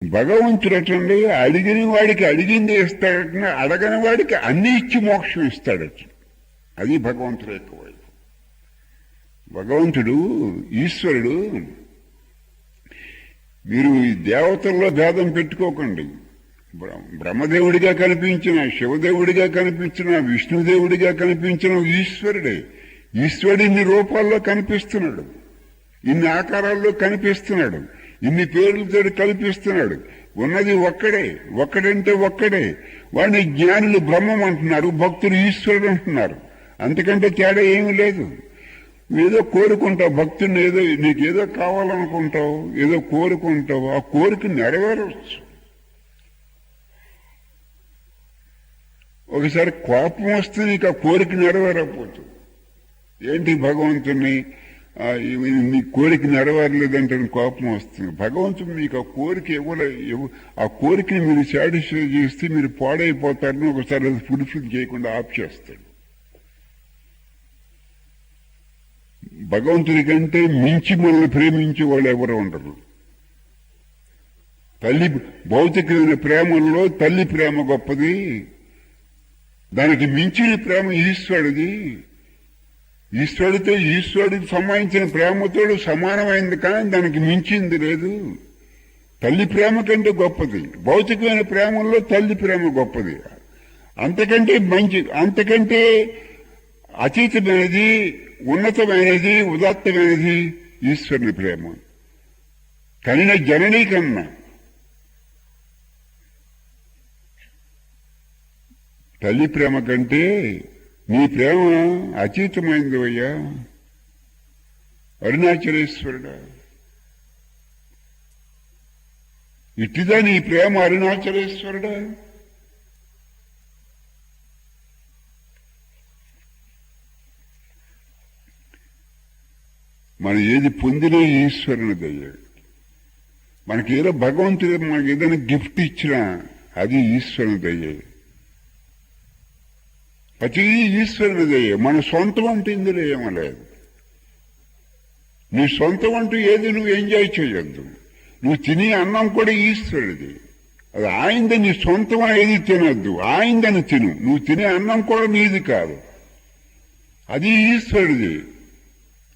భగవంతుడటండి అడిగిన వాడికి అడిగింది ఇస్తాడట, అడగని వాడికి అన్ని ఇచ్చి మోక్షం ఇస్తాడట. అది భగవంతుడు యొక్క వైపు. భగవంతుడు ఈశ్వరుడు. మీరు ఈ దేవతల్లో భేదం పెట్టుకోకండి. బ్రహ్మదేవుడిగా కనిపించిన, శివదేవుడిగా కనిపించిన, విష్ణుదేవుడిగా కనిపించిన ఈశ్వరుడే. ఈశ్వరుడు ఇన్ని రూపాల్లో కనిపిస్తున్నాడు, ఇన్ని ఆకారాల్లో కనిపిస్తున్నాడు, ఇన్ని పేర్లతో కల్పిస్తున్నాడు. ఉన్నది ఒక్కడే. ఒక్కడంటే ఒక్కడే. వాడిని జ్ఞానులు బ్రహ్మం అంటున్నారు, భక్తులు ఈశ్వరుడు అంటున్నారు. అంతకంటే తేడా ఏమీ లేదు. ఏదో కోరుకుంటావు, భక్తుని ఏదో నీకేదో కావాలనుకుంటావు, ఏదో కోరుకుంటావు, ఆ కోరిక నెరవేరవచ్చు. ఒకసారి కోపం వస్తే నీకు ఆ కోరిక నెరవేరకపోతుంది. ఏంటి భగవంతుని నీ కోరిక నెరవేరలేదంటే కోపం వస్తుంది. భగవంతుడు మీకు ఆ కోరిక ఆ కోరికని మీరు సాటిస్ఫై చేస్తే మీరు పాడైపోతారని ఒకసారి అది ఫుల్ఫిల్ చేయకుండా ఆఫ్ చేస్తాడు. భగవంతుడి కంటే మించి మనల్ని ప్రేమించే వాళ్ళు ఎవరు ఉండరు. తల్లి భౌతికమైన ప్రేమల్లో తల్లి ప్రేమ గొప్పది. దానికి మించిన ప్రేమ ఈశ్వరుడిది. ఈశ్వరుడికి సంబంధించిన ప్రేమతో సమానమైంది, కానీ దానికి మించింది లేదు. తల్లి ప్రేమ కంటే గొప్పది. భౌతికమైన ప్రేమల్లో తల్లి ప్రేమ గొప్పది. అంతకంటే అతీతమైనది, ఉన్నతమైనది, ఉదాత్తమైనది ఈశ్వరుని ప్రేమ. కనిన జననీ కన్నా తల్లి ప్రేమ కంటే నీ ప్రేమ అతీతమైంది అయ్యా అరుణాచలేశ్వరుడా. ఇట్టిదా నీ ప్రేమ అరుణాచలేశ్వరుడా. మనం ఏది పొందినా ఈశ్వరుని దయ. మనకేదో భగవంతుడు మనకి ఏదైనా గిఫ్ట్ ఇచ్చినా అది ఈశ్వరుని దయ. ప్రతి ఈశ్వరుని దయ. మన సొంతం అంటూ ఇందులో ఏమో లేదు. నీ సొంతం అంటూ ఏది నువ్వు ఎంజాయ్ చేయొద్దు. నువ్వు తినే అన్నం కూడా ఈశ్వరుడిది. అది ఆయనది. నీ సొంతం ఏది తినొద్దు, ఆయనదని తిను. నువ్వు తినే అన్నం కూడా నీది కాదు, అది ఈశ్వరుడిది.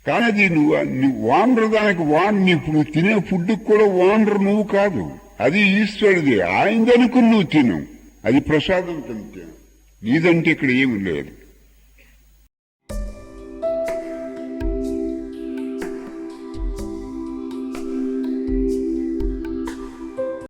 కానీ అది నువ్వు వానరు. దానికి నువ్వు తినే ఫుడ్కి కూడా వానరు నువ్వు కాదు, అది ఈశ్వరుడిది. ఆయనదనుకుని నువ్వు తిను, అది ప్రసాదం తింటే. నీదంటే ఇక్కడ ఏమి లేదు.